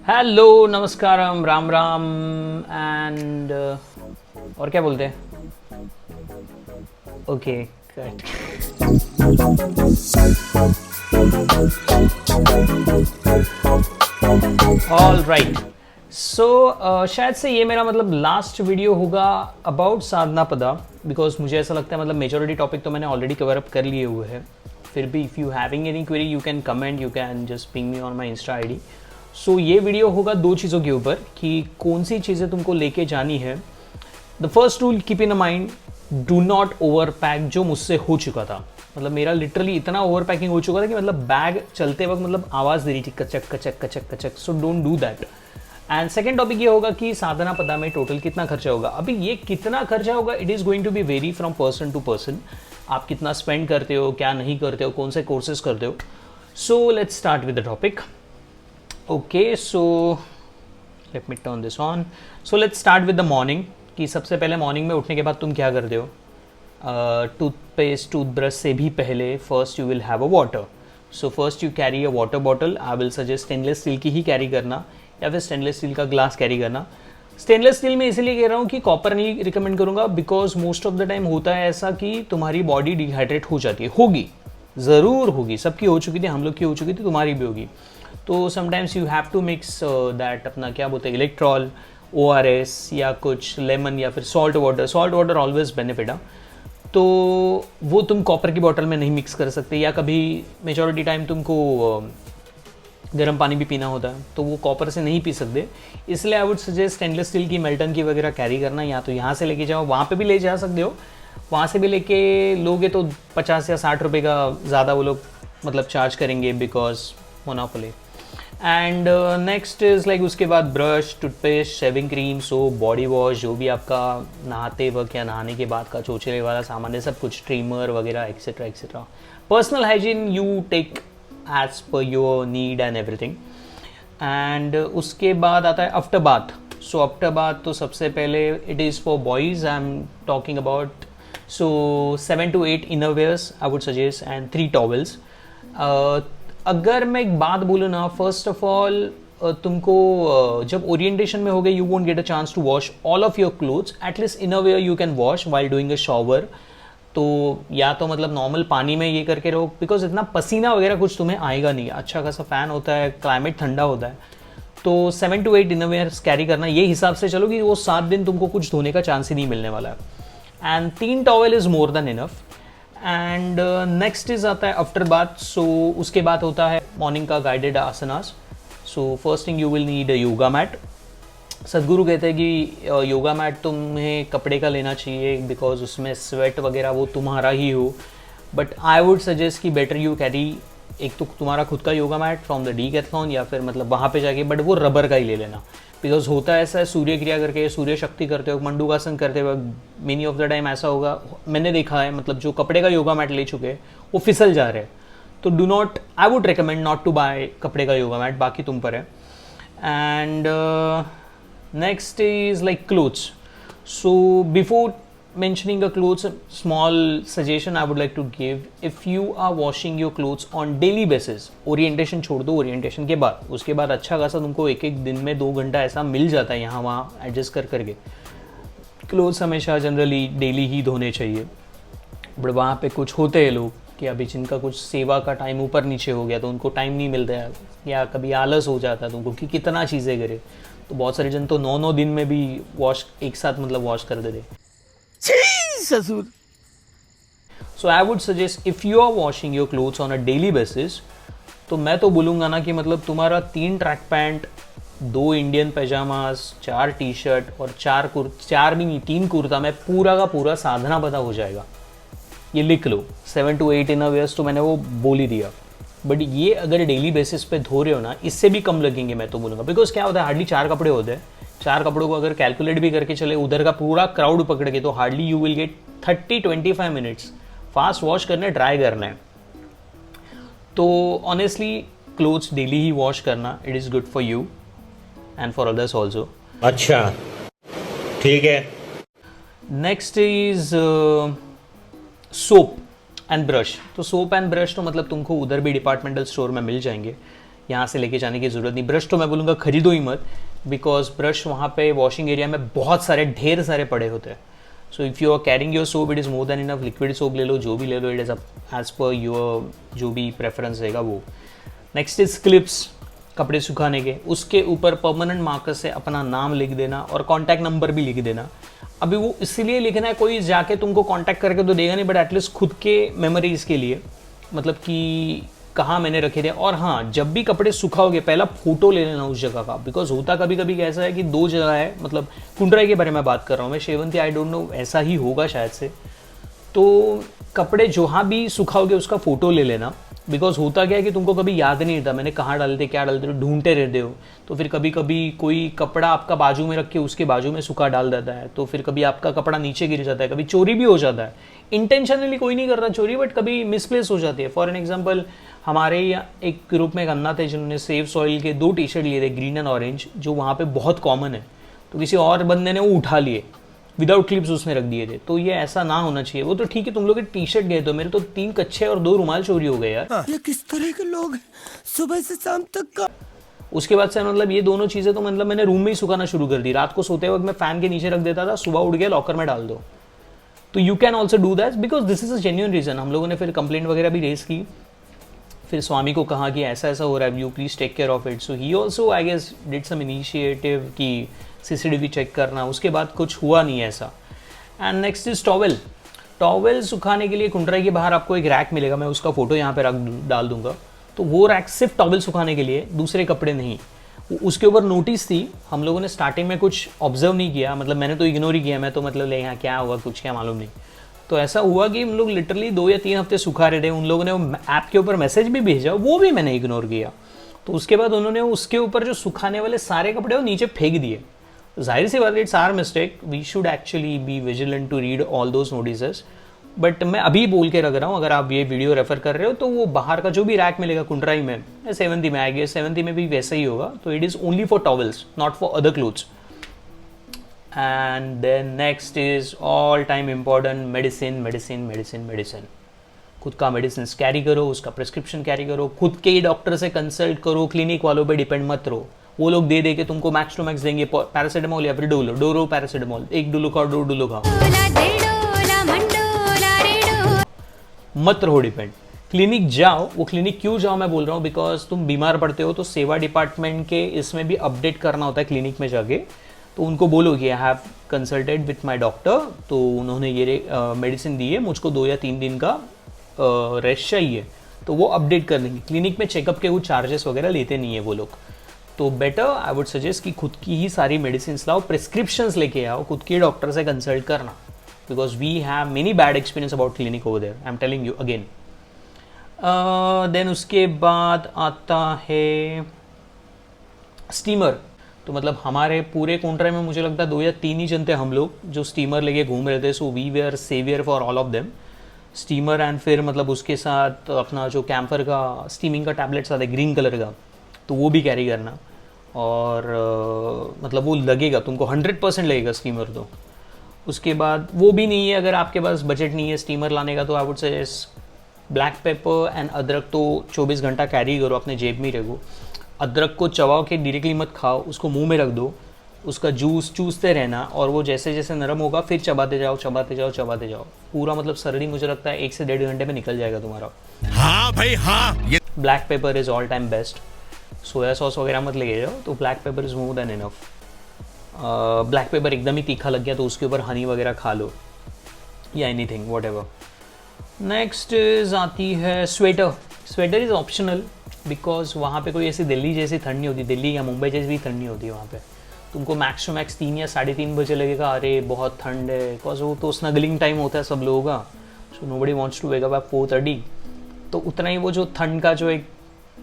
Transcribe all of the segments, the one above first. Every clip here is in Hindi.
हेलो, नमस्कारम, राम राम एंड और क्या बोलते हैं? Okay, cut. All right. So शायद से ये मेरा मतलब लास्ट वीडियो होगा अबाउट साधना पदा, बिकॉज मुझे ऐसा लगता है मतलब मेजॉरिटी टॉपिक तो मैंने ऑलरेडी कवर अप कर लिए हुए हैं। फिर भी if you having any query you can comment, you can just ping me on my insta I D. So ये वीडियो होगा दो चीज़ों के ऊपर कि कौन सी चीज़ें तुमको लेके जानी है। The first rule, keep in mind, do not over pack, जो मुझसे हो चुका था। मतलब मेरा लिटरली इतना ओवर पैकिंग हो चुका था कि मतलब बैग चलते वक्त मतलब आवाज़ दे रही थी, कचक कचक कचक कचक। So don't do that. And second topic ये होगा कि साधना पदा में टोटल कितना खर्चा होगा। अभी ये कितना खर्चा होगा, it is going to be very from person to person. आप कितना स्पेंड करते हो, क्या नहीं करते हो, कौन से कोर्सेज करते हो। So let's start with the topic. Okay, so let me turn this on. So let's start with the morning, कि सबसे पहले मॉर्निंग में उठने के बाद तुम क्या करते हो। टूथपेस्ट, टूथब्रश से भी पहले first you will have a water. So first you carry a water bottle. I will suggest stainless steel की ही कैरी करना, या फिर स्टेनलेस स्टील का ग्लास कैरी करना। स्टेनलेस स्टील में इसलिए कह रहा हूँ कि कॉपर नहीं रिकमेंड करूँगा, because most of the time होता है ऐसा कि तुम्हारी बॉडी डिहाइड्रेट हो जाती है, होगी, ज़रूर होगी, सबकी हो चुकी थी, हम लोग की हो चुकी थी, तुम्हारी भी होगी। तो sometimes you have to mix that, अपना क्या बोलते हैं, इलेक्ट्रॉल, ORS या कुछ लेमन या फिर salt water. Salt water always benefit है। तो वो तुम कॉपर की बॉटल में नहीं मिक्स कर सकते, या कभी मेजॉरिटी टाइम तुमको गर्म पानी भी पीना होता है तो वो कॉपर से नहीं पी सकते। इसलिए आई वुड सजेस्ट स्टेनलेस स्टील की मेल्टन की वगैरह कैरी करना। या तो यहाँ से लेके जाओ, वहाँ पे भी ले जा सकते हो, वहाँ से भी लेके लोगे तो 50 या 60 रुपये का ज़्यादा वो लोग मतलब चार्ज करेंगे, because monopoly. And next is like उसके बाद brush, toothpaste, shaving cream, soap, body wash, जो भी आपका नहाते वक्त या नहाने के बाद का चोचले वाला सामान है, सब कुछ, ट्रिमर वगैरह etcetera etcetera. Personal hygiene you take as per your need and everything. And उसके बाद आता है after bath. So after bath तो सबसे पहले it is for boys, I am talking about. So 7 to 8 inner wears I would suggest and 3 towels. अगर मैं एक बात बोलूँ ना, फर्स्ट ऑफ ऑल तुमको जब ओरिएंटेशन में होगे you won't get a chance to wash all of your clothes. At least inner wear you can wash while doing a shower. तो या तो मतलब नॉर्मल पानी में ये करके रहो, बिकॉज इतना पसीना वगैरह कुछ तुम्हें आएगा नहीं, अच्छा खासा फैन होता है, क्लाइमेट ठंडा होता है। तो 7 to 8 इनरवेयर्स कैरी करना, ये हिसाब से चलो कि वो 7 दिन तुमको कुछ धोने का चांस ही नहीं मिलने वाला है। And 3 towel is more than enough. And next is आता है आफ्टर बाथ। सो उसके बाद होता है मॉर्निंग का guided asanas. So first thing you will need a yoga mat. Sadhguru कहते हैं कि योगा मैट तुम्हें कपड़े का लेना चाहिए, बिकॉज उसमें स्वेट वगैरह वो तुम्हारा ही हो। बट आई वुड सजेस्ट कि बेटर यू कैरी एक तो तुम्हारा खुद का yoga mat from the Decathlon, या फिर मतलब वहाँ पे जाके, बट वो रबर का ही ले लेना। बिकॉज होता है ऐसा है, सूर्य क्रिया करके, सूर्य शक्ति करते हो, मंडूकासन करते वक्त मेनी ऑफ द टाइम ऐसा होगा, मैंने देखा है, मतलब जो कपड़े का योगा मैट ले चुके हैं वो फिसल जा रहे हैं। तो do not, I would recommend not to buy कपड़े का योगा मैट, बाकी तुम पर है। And next is like clothes. So before mentioning the clothes, small suggestion I would like to give, if you are washing your clothes on daily basis, orientation छोड़ दो, orientation के बाद, उसके बाद अच्छा खासा तुमको एक एक दिन में 2 घंटा ऐसा मिल जाता है यहाँ वहाँ एडजस्ट कर करके। क्लोथ्स हमेशा जनरली डेली ही धोने चाहिए। बट वहाँ पे कुछ होते हैं लोग कि अभी जिनका कुछ सेवा का टाइम ऊपर नीचे हो गया तो उनको टाइम नहीं मिलता है, या कभी आलस हो जाता है तुमको कि कितना चीज़ें करे। तो बहुत सारे जन तो 9 दिन में भी वॉश एक साथ मतलब वॉश कर देते ससुर। So I would suggest if you are washing your clothes on a daily basis, तो मैं तो बोलूँगा ना कि मतलब तुम्हारा 3 track pant, 2 Indian pyjamas, 4 T shirt और 4 भी नहीं, 3 कुर्ता में पूरा का पूरा साधना पदा हो जाएगा। ये लिख लो, 7 to 8 इनर वेयर्स तो मैंने वो बोल ही दिया। बट ये अगर डेली बेसिस पे धो रहे हो ना, इससे भी कम लगेंगे मैं तो बोलूँगा। बिकॉज क्या होता है, हार्डली 4 कपड़े होते हैं, 4 कपड़ों को अगर कैलकुलेट भी करके चले उधर का पूरा क्राउड पकड़ के, तो hardly you will get 30-25 minutes fast wash करना, ड्राई करना है। तो ऑनेस्टली क्लोथ्स डेली ही वॉश करना, it is good for you and for others also. अच्छा, ठीक है। Next is soap and brush. तो सोप एंड ब्रश तो मतलब तुमको उधर भी डिपार्टमेंटल स्टोर में मिल जाएंगे, यहाँ से लेके जाने की ज़रूरत नहीं। ब्रश तो मैं बोलूँगा खरीदो ही मत, बिकॉज ब्रश वहाँ पे वॉशिंग एरिया में बहुत सारे ढेर सारे पड़े होते हैं। So if you are carrying your soap it is more than enough. Liquid soap ले लो, जो भी ले लो, it is as per your जो भी प्रेफरेंस रहेगा वो। नेक्स्ट इज क्लिप्स, कपड़े सुखाने के, उसके ऊपर परमानेंट मार्कर से अपना नाम लिख देना और कॉन्टैक्ट नंबर भी लिख देना। अभी वो इसलिए लिखना है, कोई जाके तुमको कॉन्टैक्ट करके तो देगा नहीं, बट एटलीस्ट खुद के मेमोरीज के लिए, मतलब कि कहाँ मैंने रखे थे। और हाँ, जब भी कपड़े सुखाओगे पहला फोटो ले लेना उस जगह का, बिकॉज होता कभी कभी कैसा है कि 2 जगह है, मतलब कुंडराई के बारे में बात कर रहा हूँ मैं, शेवंती आई डोंट नो ऐसा ही होगा शायद से। तो कपड़े जहाँ भी सुखाओगे उसका फोटो ले लेना, बिकॉज होता क्या है कि तुमको कभी याद नहीं रहता मैंने कहाँ डालते क्या डालते, ढूंढते रहते हो। तो फिर कभी कभी कोई कपड़ा आपका बाजू में रख के उसके बाजू में सूखा डाल देता है, तो फिर कभी आपका कपड़ा नीचे गिर जाता है, कभी चोरी भी हो जाता है। इंटेंशनली कोई नहीं कर रहा चोरी, बट कभी मिसप्लेस हो जाती है। फॉर एन एग्जाम्पल, हमारे एक ग्रुप में एक अन्ना थे जिन्होंने सेव सॉइल के 2 टी-शर्ट लिए थे, ग्रीन एंड ऑरेंज, जो वहाँ पे बहुत कॉमन है। तो किसी और बंदे ने वो उठा लिए, विदाउट क्लिप्स उसमें रख दिए थे। तो ये ऐसा ना होना चाहिए। वो तो ठीक है तुम लोग टी-शर्ट गए, तो मेरे तो 3 कच्छे और 2 रुमाल चोरी हो गए यार। ये किस तरह के लोग हैं? सुबह से शाम तक का। उसके बाद से मतलब ये दोनों चीज़ें तो मतलब मैंने रूम में ही सुखाना शुरू कर दी। रात को सोते वक्त मैं फैन के नीचे रख देता था, सुबह उठ गया लॉकर में डाल दो। तो you can also do that, because this is a genuine reason. हम लोगों ने फिर कंप्लेंट वगैरह भी रेज की, फिर स्वामी को कहा कि ऐसा ऐसा हो रहा है, you please take care of it. So he also I guess did some initiative कि CCTV चेक करना। उसके बाद कुछ हुआ नहीं ऐसा। And next is towel. Towel सुखाने के लिए कुंडराई के बाहर आपको एक रैक मिलेगा, मैं उसका फोटो यहाँ पे डाल दूंगा। तो वो रैक सिर्फ टॉवेल सुखाने के लिए, दूसरे कपड़े नहीं। उसके ऊपर नोटिस थी, हम लोगों ने स्टार्टिंग में कुछ ऑब्जर्व नहीं किया, मतलब मैंने तो इग्नोर ही किया, मैं तो मतलब ले यहाँ क्या हुआ कुछ क्या मालूम नहीं। तो ऐसा हुआ कि हम लोग लिटरली 2 या 3 हफ्ते सुखा रहे थे, उन लोगों ने ऐप के ऊपर मैसेज भी भेजा, वो भी मैंने इग्नोर किया। तो उसके बाद उन्होंने उसके ऊपर जो सुखाने वाले सारे कपड़े वो नीचे फेंक दिए। जाहिर सी बात है, it's our mistake, we should actually be vigilant to read all those notices. But मैं अभी बोल के रख रहा हूँ, अगर आप ये वीडियो रेफर कर रहे हो तो वो बाहर का जो भी रैक मिलेगा कुंडराई में, सेवंती में, आई गेस सेवंती में भी वैसा ही होगा। तो it is only for towels, not for other clothes. And then next is all time important, medicine medicine medicine medicine. खुद का मेडिसिन कैरी करो, उसका प्रिस्क्रिप्शन कैरी करो, खुद के ही डॉक्टर से कंसल्ट करो, क्लिनिक वालों पे डिपेंड मत रहो। वो लोग दे के तुमको मैक्स टू मैक्स देंगे, पैरासीटामोल या फिर डोलो पैरासीटामोल, 1 डोलो खाओ 2 डोलो खाओ, मत रहो डिपेंड। क्लिनिक जाओ, वो क्लिनिक क्यों जाओ मैं बोल रहा हूँ, बिकॉज तुम बीमार पड़ते हो तो सेवा डिपार्टमेंट के इसमें भी अपडेट करना होता है क्लिनिक में जाके। तो उनको बोलो कि I have consulted with my doctor, तो उन्होंने ये मेडिसिन दी है, मुझको 2 या 3 दिन का रेस्ट चाहिए, तो वो अपडेट कर देंगे। क्लिनिक में चेकअप के वो चार्जेस वगैरह लेते नहीं है वो लोग। तो बेटर आई वुड सजेस्ट कि खुद की ही सारी मेडिसिन लाओ, प्रिस्क्रिप्शंस लेके आओ, खुद के डॉक्टर से कंसल्ट करना, because we have many bad experience about clinic over there, I am telling you again. Then उसके बाद आता है स्टीमर। तो मतलब हमारे पूरे कुंडराई में मुझे लगता है 2 या 3 ही जन थे हम लोग जो स्टीमर लेके घूम रहे थे। So we were saviour for all of them, steamer. And फिर मतलब उसके साथ अपना जो कैम्फर का स्टीमिंग का टैबलेट्स आता है ग्रीन कलर का, तो वो भी कैरी करना। और मतलब वो लगेगा तुमको, 100% लगेगा स्टीमर। तो उसके बाद वो भी नहीं है, अगर आपके पास बजट नहीं है स्टीमर लाने का, तो आई would suggest black pepper and अदरक तो 24 घंटा कैरी करो, अपने जेब में ही रखो। अदरक को चबाओ के डायरेक्टली मत खाओ, उसको मुंह में रख दो, उसका जूस चूसते रहना, और वो जैसे जैसे नरम होगा फिर चबाते जाओ चबाते जाओ चबाते जाओ। पूरा मतलब सर्दी मुझे लगता है 1 से 1.5 घंटे में निकल जाएगा तुम्हारा। हाँ भाई हाँ। Black pepper is all time best. Soya sauce वगैरह मत लेके जाओ, तो black pepper is more than enough. Black pepper एकदम ही तीखा लग गया तो उसके ऊपर हनी वगैरह खा लो, या anything what ever. Next is आती है sweater. Sweater is optional, because वहाँ पे कोई ऐसी दिल्ली जैसी ठंड नहीं होती, दिल्ली या मुंबई जैसी भी ठंड नहीं होती वहाँ पे। तुमको मैक्स टू मैक्स 3 या 3:30 बजे लगेगा अरे बहुत ठंड है, बिकॉज वो तो स्नगलिंग टाइम होता है सब लोगों का। So nobody wants to wake up at 4:30। तो उतना ही वो जो थंड का जो एक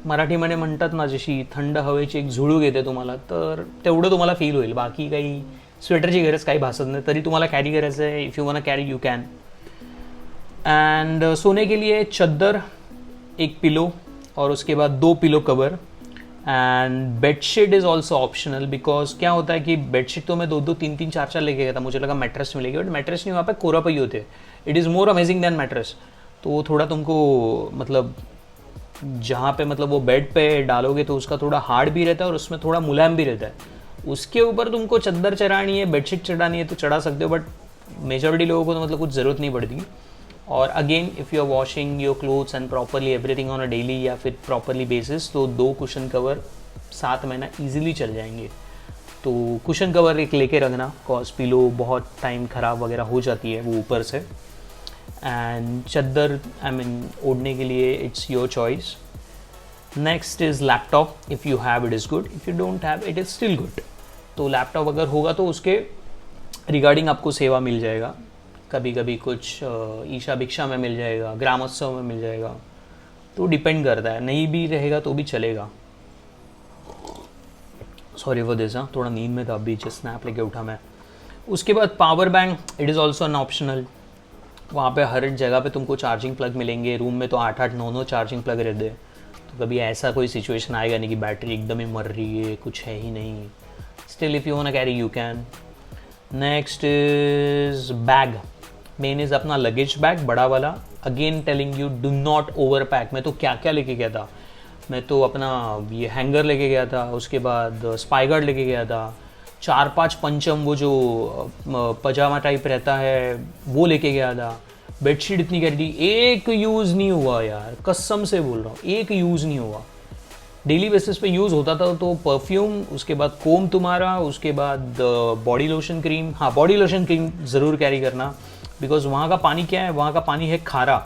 मराठीमध्ये म्हणतात ना, जशी थंड हवेची एक झुळूक येते तुम्हाला, तर तेवढं तुम्हाला फील होईल। बाकी काही स्वेटरची गरज काही भासत नाही, तरी तुम्हाला कॅरी करायचं आहे। If you want carry you can. And सोने के लिए चद्दर, एक पिलो, और उसके बाद 2 pillow cover. And bedsheet is also optional, because क्या होता है कि बेडशीट तो मैं 2-2, 3-3, 4-4 लेके गया था, मुझे लगा मैट्रेस मिलेगी, बट मैट्रेस नहीं, वहाँ पे कोरापई होते। It is more amazing than mattress. तो वो थोड़ा तुमको मतलब जहाँ पे मतलब वो बेड पे डालोगे तो उसका थोड़ा हार्ड भी रहता है और उसमें थोड़ा मुलायम भी रहता है। उसके ऊपर तुमको चद्दर चढ़ानी है, बेडशीट चढ़ानी है तो चढ़ा सकते हो, बट मेजॉरिटी लोगों को तो मतलब कुछ ज़रूरत नहीं पड़ती। और again if you are washing your clothes and properly everything on a daily या फिर प्रॉपरली बेसिस, तो 2 कुशन कवर 7 महीना ईजिली चल जाएंगे। तो कुशन कवर एक लेके रखना, कॉज पिलो बहुत टाइम ख़राब वगैरह हो जाती है वो ऊपर से। एंड चद्दर आई मीन ओढ़ने के लिए it's your choice. Next is laptop, if you have it is good, if you don't have it is still good. तो लैपटॉप अगर होगा तो उसके रिगार्डिंग आपको सेवा मिल जाएगा, कभी कभी कुछ ईशा भिक्षा में मिल जाएगा, ग्रामोत्सव में मिल जाएगा, तो डिपेंड करता है। नहीं भी रहेगा तो भी चलेगा। सॉरी फॉर दिस, हाँ थोड़ा नींद में था, अभी जस्ट स्नैप लेके उठा मैं। उसके बाद power bank, it is also an optional. वहाँ पे हर जगह पे तुमको चार्जिंग प्लग मिलेंगे। रूम में तो 8-8, 9-9 चार्जिंग प्लग रहते हैं, तो कभी ऐसा कोई सिचुएशन आएगा नहीं कि बैटरी एकदम ही मर रही है, कुछ है ही नहीं। Still if you want to carry you can. Next is bag. Main is अपना लगेज बैग बड़ा वाला। Again telling you do not over pack. मैं तो क्या क्या लेके गया था, मैं तो अपना ये हैंगर लेके गया था, उसके बाद स्पाई गार्ड लेके गया था, 4-5 पंचम वो जो पजामा टाइप रहता है वो लेके गया था। बेडशीट इतनी कह रही थी, एक यूज़ नहीं हुआ यार, कसम से बोल रहा हूँ, एक यूज़ नहीं हुआ। डेली बेसिस पे यूज़ होता था तो परफ्यूम, उसके बाद कोम तुम्हारा, उसके बाद बॉडी लोशन क्रीम। हाँ बॉडी लोशन क्रीम ज़रूर कैरी करना, बिकॉज वहाँ का पानी क्या है, वहाँ का पानी है खारा।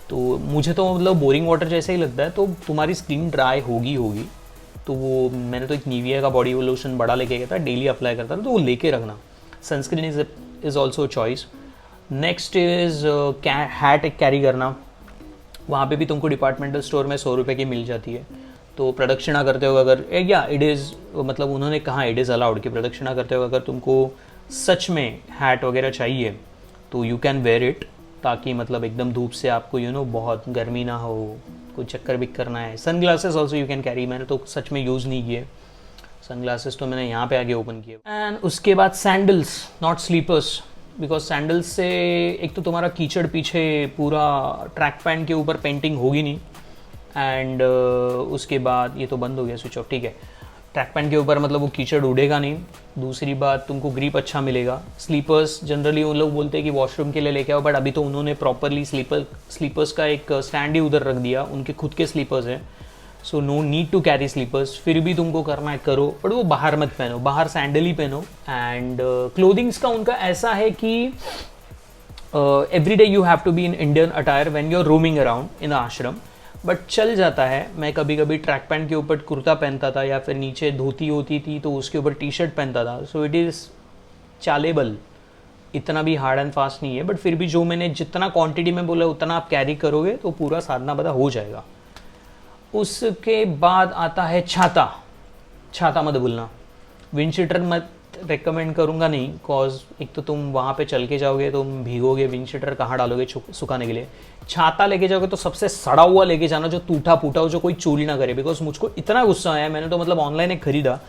तो मुझे तो मतलब बोरिंग वाटर जैसा ही लगता है, तो तुम्हारी स्किन ड्राई होगी। तो वो मैंने तो एक निविया का बॉडी लोशन बड़ा लेके गया था, डेली अप्लाई करता था, तो वो लेके रखना। Sunscreen is also choice. Next is hat एक कैरी करना। वहाँ पे भी तुमको डिपार्टमेंटल स्टोर में 100 रुपये की मिल जाती है। तो प्रदक्षिणा करते हो अगर, या इट इज़ मतलब उन्होंने कहा इट इज़ अलाउड कि प्रदक्षिणा करते हो अगर तुमको सच में हैट वगैरह चाहिए तो यू कैन वेयर इट, ताकि मतलब एकदम धूप से आपको बहुत गर्मी ना हो, कोई चक्कर बिक्कर ना है। Sun glasses also you can carry. मैंने तो सच में यूज़ नहीं किए सन ग्लासेस, तो मैंने यहाँ पे आगे ओपन किए। एंड उसके बाद sandals, not slippers, because sandals से एक तो तुम्हारा कीचड़ पीछे पूरा ट्रैक पैंट के ऊपर पेंटिंग होगी नहीं, एंड उसके बाद ये तो बंद हो गया स्विच ऑफ, ठीक है। ट्रैक पैंट के ऊपर मतलब वो कीचड़ उड़ेगा नहीं। दूसरी बात तुमको ग्रिप अच्छा मिलेगा। स्लीपर्स जनरली उन लोग बोलते हैं कि वॉशरूम के लिए लेके आओ, बट अभी तो उन्होंने प्रॉपरली स्लीपर्स का एक स्टैंड ही उधर रख दिया, उनके खुद के स्लीपर्स हैं, so no need to carry slippers. फिर भी तुमको करना है करो, बट वो बाहर मत पहनो, बाहर सैंडल ही पहनो। एंड क्लोथिंग्स का उनका ऐसा है कि every day you have to be in Indian attire when you are roaming around in ashram, but चल जाता है। मैं कभी कभी ट्रैक पैंट के ऊपर कुर्ता पहनता था, या फिर नीचे धोती होती थी तो उसके ऊपर टी शर्ट पहनता था, सो इट इज़ चालेबल, इतना भी हार्ड एंड फास्ट नहीं है। बट फिर भी जो मैंने जितना क्वांटिटी में बोला उतना आप कैरी करोगे तो पूरा साधना बदा हो जाएगा। उसके बाद आता है छाता। छाता मत भूलना। विंडशीटर मत रेकमेंड करूँगा नहीं, कॉज एक तो तुम वहाँ पे चल के जाओगे, तुम भीगोगे, विंडशीटर कहाँ डालोगे सुखाने के लिए। छाता लेके जाओगे तो सबसे सड़ा हुआ लेके जाना, जो टूटा फूटा हो, जो कोई चोरी ना करे। बिकॉज मुझको इतना गुस्सा आया, मैंने तो मतलब ऑनलाइन एक खरीदा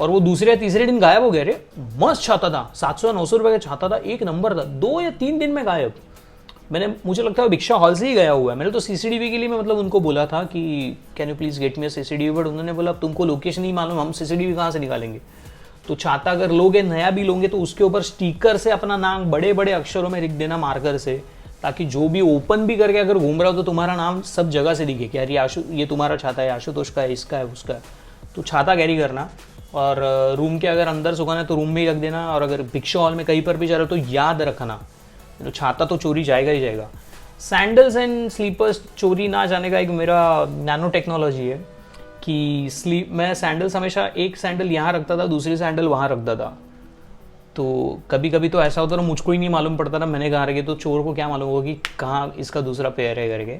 और वो दूसरे या तीसरे दिन गायब हो गया। रे मस्त छाता था, 700-900 रुपये का छाता था, एक नंबर था, 2 या 3 दिन में गायब। मुझे लगता है भिक्षा हॉल से ही गया हुआ है। मैंने तो सीसीटीवी के लिए मैं मतलब उनको बोला था कि can you please get me CCTV, but उन्होंने बोला तुमको लोकेशन ही मालूम, हम सीसीटीवी कहाँ से निकालेंगे। तो छाता अगर लोगे, नया भी लोगे, तो उसके ऊपर स्टिकर से अपना नाम बड़े बड़े अक्षरों में लिख देना मार्कर से, ताकि जो भी ओपन भी करके अगर घूम रहा हो तो तुम्हारा नाम सब जगह से दिखे कि यार ये तुम्हारा छाता है, आशुतोष का है, इसका है, उसका है। तो छाता कैरी करना। और रूम के अगर अंदर सुखाना है तो रूम में ही रख देना, और अगर भिक्षा हॉल में कहीं पर भी जा रहे हो तो याद रखना, तो छाता तो चोरी जाएगा ही जाएगा। सैंडल्स एंड स्लीपर्स चोरी ना जाने का एक मेरा नैनो टेक्नोलॉजी है कि मैं सैंडल्स हमेशा एक सैंडल यहाँ रखता था, दूसरी सैंडल वहाँ रखता था। तो कभी कभी तो ऐसा होता था मुझको ही नहीं मालूम पड़ता था मैंने कहाँ रखे, तो चोर को क्या मालूम होगा कि कहाँ इसका दूसरा पेयर है करके।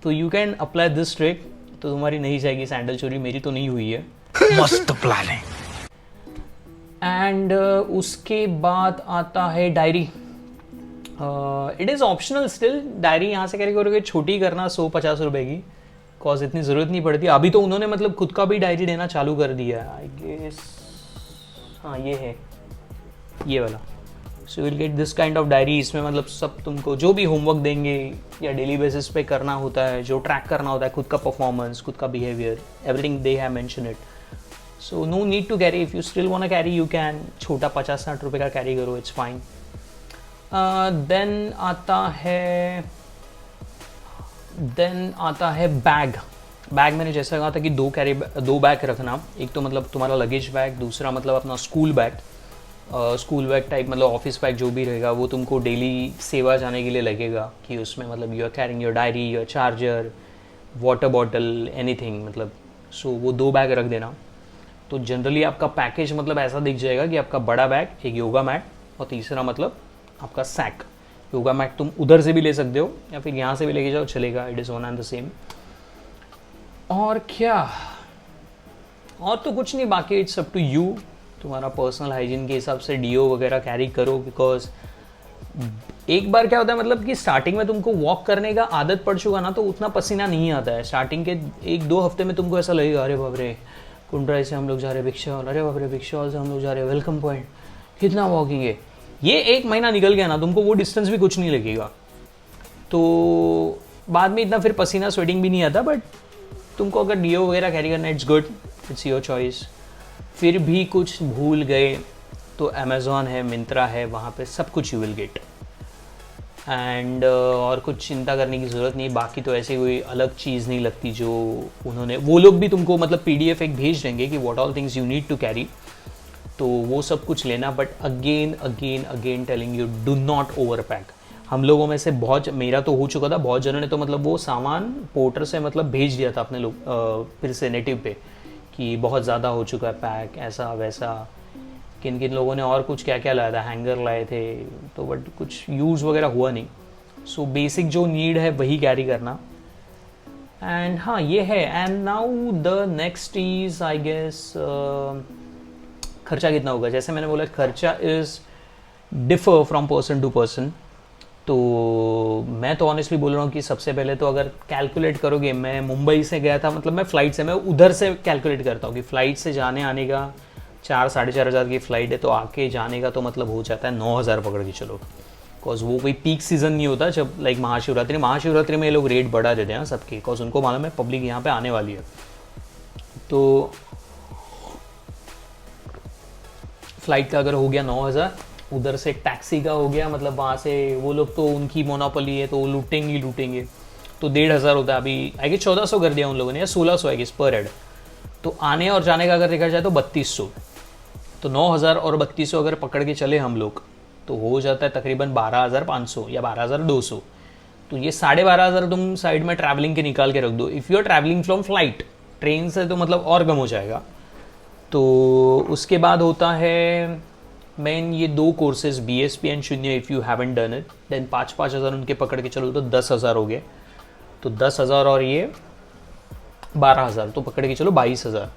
तो you can apply this trick, तो तुम्हारी नहीं जाएगी सैंडल चोरी। मेरी तो नहीं हुई है। मस्त प्लान है। एंड उसके बाद आता है diary. It is optional still. Diary यहाँ से कैरी करोगे, छोटी करना 100-50 रुपए की, कॉज इतनी ज़रूरत नहीं पड़ती। अभी तो उन्होंने मतलब खुद का भी डायरी देना चालू कर दिया है, आई गेस। हाँ ये है, ये वाला। So will get this kind of diary. इसमें मतलब सब तुमको जो भी होमवर्क देंगे या डेली बेसिस पे करना होता है, जो ट्रैक करना होता है, खुद का परफॉर्मेंस, खुद का behaviour, everything they have mention it. So no need to carry, if you still want to carry you can, छोटा 50-60 रुपये का कैरी करो, इट्स फाइन। देन आता है बैग। बैग मैंने जैसा कहा था कि दो बैग रखना, एक तो मतलब तुम्हारा लगेज बैग, दूसरा मतलब अपना स्कूल बैग टाइप, मतलब ऑफिस बैग जो भी रहेगा वो तुमको डेली सेवा जाने के लिए लगेगा, कि उसमें मतलब you are carrying your diary, your charger, water bottle, anything, मतलब सो वो 2 बैग रख देना। तो जनरली आपका पैकेज मतलब ऐसा दिख जाएगा कि आपका बड़ा बैग, एक योगा मैट, और तीसरा मतलब आपका सैक। योगा मैट तुम उधर से भी ले सकते हो या फिर यहाँ से भी लेके जाओ, चलेगा, it is one and the same. और क्या, और तो कुछ नहीं, बाकी इट्स अप टू यू, तुम्हारा पर्सनल हाइजीन के हिसाब से डीओ वगैरह कैरी करो। बिकॉज एक बार क्या होता है मतलब कि स्टार्टिंग में तुमको वॉक करने का आदत पड़ चुका ना, तो उतना पसीना नहीं आता है। स्टार्टिंग के 1-2 हफ्ते में तुमको ऐसा लगेगा, अरे बाप रे कुंडराई से हम लोग जा रहे हैं भिक्षा हॉल, अरे बाप रे भिक्षा हॉल से हम लोग जा रहे हैं वेलकम पॉइंट, कितना वॉकिंग है। ये 1 महीना निकल गया ना, तुमको वो डिस्टेंस भी कुछ नहीं लगेगा, तो बाद में इतना फिर पसीना स्वेटिंग भी नहीं आता। बट तुमको अगर डीओ वगैरह कैरी करना, it's good, it's your choice. फिर भी कुछ भूल गए तो अमेज़ॉन है, मिंत्रा है, वहाँ पे सब कुछ यू विल गेट। एंड और कुछ चिंता करने की ज़रूरत नहीं। बाकी तो ऐसे कोई अलग चीज़ नहीं लगती जो उन्होंने, वो लोग भी तुमको मतलब PDF एक भेज देंगे कि what all things you need to carry, तो वो सब कुछ लेना। But again telling you, do not over pack. हम लोगों में से बहुत, मेरा तो हो चुका था, बहुत जनों ने तो मतलब वो सामान पोर्टर से मतलब भेज दिया था अपने लोग फिर से नेटिव पे, कि बहुत ज़्यादा हो चुका है पैक, ऐसा वैसा। किन किन लोगों ने और कुछ क्या क्या लाया था, हैंगर लाए थे, तो बट कुछ यूज़ वगैरह हुआ नहीं। सो बेसिक जो नीड है वही कैरी करना। एंड हाँ ये है। And now the next is I guess खर्चा कितना होगा। जैसे मैंने बोला, खर्चा is differ from person to person. तो मैं तो ऑनेस्टली बोल रहा हूँ कि सबसे पहले तो अगर कैलकुलेट करोगे, मैं मुंबई से गया था, मतलब मैं फ़्लाइट से, मैं उधर से कैलकुलेट करता हूँ कि फ़्लाइट से जाने आने का 4-4.5 हज़ार की फ़्लाइट है, तो आके जाने का तो मतलब हो जाता है 9,000 पकड़ के चलो। बिकॉज वो कोई पीक सीज़न नहीं होता, जब लाइक महाशिवरात्रि में ये लोग रेट बढ़ा देते हैं सबके, बिकॉज उनको मालूम है पब्लिक यहाँ पे आने वाली है। तो फ़्लाइट का अगर हो गया 9,000, उधर से टैक्सी का हो गया, मतलब वहाँ से वो लोग तो उनकी मोनोपोली है तो वो लूटेंगे, तो 1,500 होता है। अभी आई गेस 1,400 कर दिया उन लोगों ने, या 1,600 आई गेस पर हेड। तो आने और जाने का अगर देखा जाए तो 3,200, तो 9,000 और 3,200 अगर पकड़ के चले हम लोग, तो हो जाता है तकरीबन 12,500 या 12,200। तो ये 12,500 तुम साइड में ट्रैवलिंग के निकाल के रख दो। If you are travelling from flight, train से तो मतलब और कम हो जाएगा। तो उसके बाद होता है मेन ये 2 कोर्सेज, BSP एंड शून्य, if you haven't done it, then 5-5 हज़ार उनके पकड़ के चलो तो 10,000 हो गए। तो 10,000 और ये 12,000, तो पकड़ के चलो 22,000।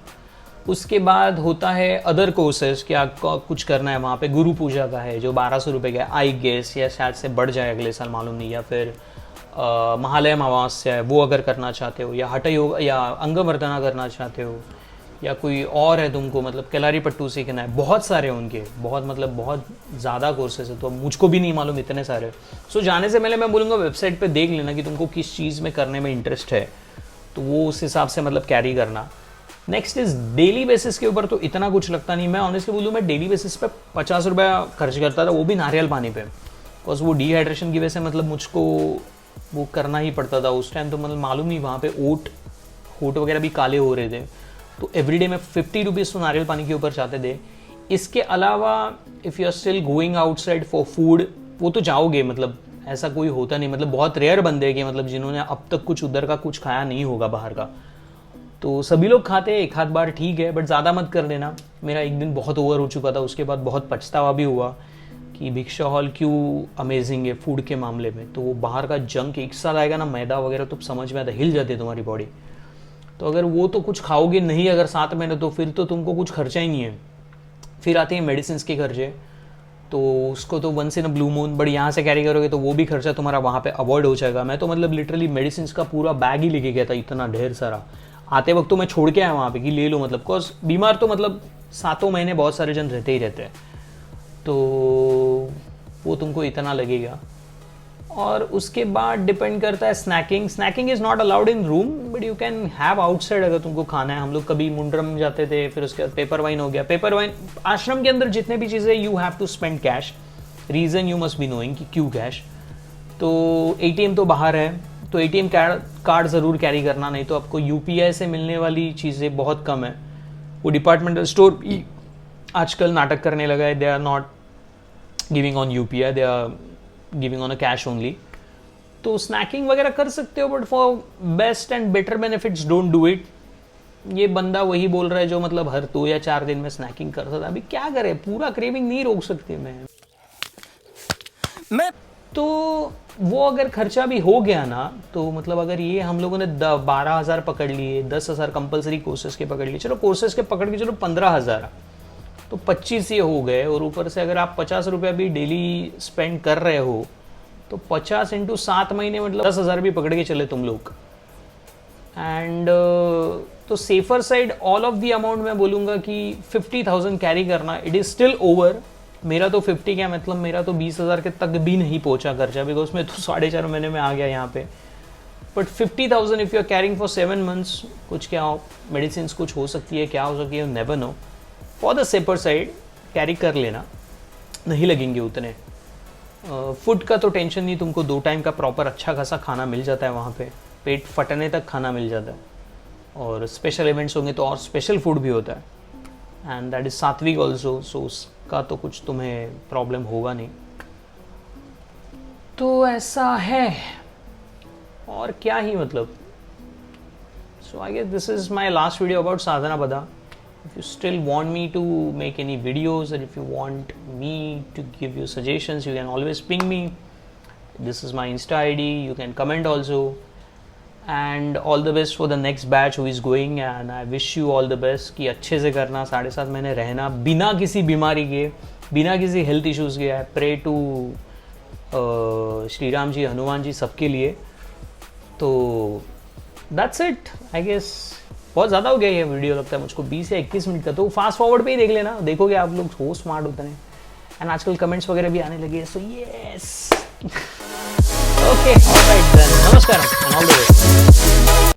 उसके बाद होता है अदर कोर्सेज, कि आपको कुछ करना है वहाँ पे। गुरु पूजा का है जो 1,200 रुपये का है आई गेस, या शायद से बढ़ जाए अगले साल, मालूम नहीं। या फिर महालय अमावस्या है, वो अगर करना चाहते हो, या हठ योग या अंगवर्धना करना चाहते हो, या कोई और है तुमको मतलब कलारी पट्टू सीखना है, बहुत सारे उनके, बहुत ज़्यादा कोर्सेज है, तो मुझको भी नहीं मालूम इतने सारे। सो जाने से पहले मैं बोलूँगा वेबसाइट पे देख लेना कि तुमको किस चीज़ में करने में इंटरेस्ट है, तो वो उस हिसाब से मतलब कैरी करना। नेक्स्ट इज डेली बेसिस के ऊपर तो इतना कुछ लगता नहीं। मैं ऑनेस्टली बोलूँ, मैं डेली बेसिस पे 50 रुपया खर्च करता था, वो भी नारियल पानी पे, बिकॉज वो डिहाइड्रेशन की वजह से मतलब मुझको वो करना ही पड़ता था उस टाइम। तो मतलब मालूम नहीं, वहाँ पे होठ वगैरह भी काले हो रहे थे, तो एवरीडे में 50 रुपीज़ तो नारियल पानी के ऊपर चाहते थे। इसके अलावा if you are still going outside for food, वो तो जाओगे, मतलब ऐसा कोई होता नहीं, मतलब बहुत रेयर बंदे हैं कि मतलब जिन्होंने अब तक कुछ उधर का कुछ खाया नहीं होगा बाहर का। तो सभी लोग खाते हैं, एक आध बार ठीक है, बट ज़्यादा मत कर देना। मेरा एक दिन बहुत ओवर हो चुका था, उसके बाद बहुत पछतावा भी हुआ कि भिक्षा हॉल क्यों अमेजिंग है फूड के मामले में। तो वो बाहर का जंक एक साथ आएगा ना, मैदा वगैरह, तो समझ में आता, हिल जाती है तुम्हारी बॉडी। तो अगर वो तो कुछ खाओगे नहीं अगर 7 महीने, तो फिर तो तुमको कुछ खर्चा ही नहीं है। फिर आते हैं मेडिसिन के खर्चे, तो उसको तो once in a blue moon, but यहाँ से कैरी करोगे तो वो भी खर्चा तुम्हारा वहाँ पे अवॉइड हो जाएगा। मैं तो मतलब लिटरली मेडिसिन का पूरा बैग ही लेके गया था, इतना ढेर सारा। आते वक्त तो मैं छोड़ के आया वहाँ पे कि ले लो, मतलब बिकॉज बीमार तो मतलब 7 महीने बहुत सारे जन रहते ही रहते हैं। तो वो तुमको इतना लगेगा। और उसके बाद डिपेंड करता है snacking is not allowed in room but you can have outside अगर तुमको खाना है। हम लोग कभी मुंड्रम जाते थे, फिर उसके बाद पेपर वाइन हो गया। पेपर वाइन आश्रम के अंदर जितने भी चीज़ें you have to spend cash, reason you must be knowing कि क्यों कैश। तो ATM तो बाहर है, तो ATM कार्ड ज़रूर कैरी करना, नहीं तो आपको UPI से मिलने वाली चीज़ें बहुत कम है। वो डिपार्टमेंटल स्टोर भी आजकल नाटक करने लगा है, they are not giving on UPI, they are giving on a cash only. तो स्नैकिंग वगैरह कर सकते हो but for best and better benefits don't do it. ये बंदा वही बोल रहा है जो मतलब हर 2 या 4 दिन में स्नैकिंग कर सकता है। अभी क्या करे, पूरा क्रेविंग नहीं रोक सकते मैं तो वो अगर खर्चा भी हो गया ना, तो मतलब अगर ये हम लोगों ने 12,000 पकड़ लिए, 10,000 कंपलसरी कोर्सेज के पकड़ लिए, चलो कोर्सेज के पकड़ के चलो 15,000, तो 25 ये हो गए। और ऊपर से अगर आप 50 रुपया भी डेली स्पेंड कर रहे हो तो 50 × 7 महीने मतलब 10,000 भी पकड़ के चले तुम लोग। एंड तो safer side all of the amount मैं बोलूँगा कि 50,000 कैरी करना, इट इज़ स्टिल ओवर। मेरा तो 50 क्या मतलब मेरा तो 20,000 के तक भी नहीं पहुंचा खर्चा, बिकॉज मैं तो 4.5 महीने में आ गया यहाँ पे। But 50,000 if you are carrying for 7 months, कुछ क्या मेडिसिन कुछ हो सकती है, क्या हो सकती है, never know. For the shaper side carry कर लेना, नहीं लगेंगे उतने। फूड का तो टेंशन नहीं, तुमको 2 टाइम का प्रॉपर अच्छा खासा खाना मिल जाता है वहाँ पे, पेट फटने तक खाना मिल जाता है। और स्पेशल इवेंट्स होंगे तो और स्पेशल फूड भी होता है, एंड दैट इज सात्विक ऑल्सो, सो उसका तो कुछ तुम्हें प्रॉब्लम होगा नहीं। तो ऐसा है, और क्या ही मतलब। So I guess this is my last video about Sadhana Pada. If you still want me to make any videos, or if you want me to give you suggestions, you can always ping me. This is my Insta ID. You can comment also. And all the best for the next batch who is going. And I wish you all the best कि अच्छे से करना, 7.5 महीने रहना बिना किसी बीमारी के, बिना किसी हेल्थ इश्यूज़ के। I pray to Shri Ram ji, Hanuman ji, सबके लिए। तो that's it, I guess। बहुत ज़्यादा हो गया ये वीडियो, लगता है मुझको 20 या 21 मिनट का। तो फास्ट फॉरवर्ड पे ही देख लेना, देखोगे आप लोग हो स्मार्ट होते हैं। एंड आजकल कमेंट्स वगैरह भी आने लगे, so yes okay alright then, नमस्कार एंड ऑल द बेस्ट।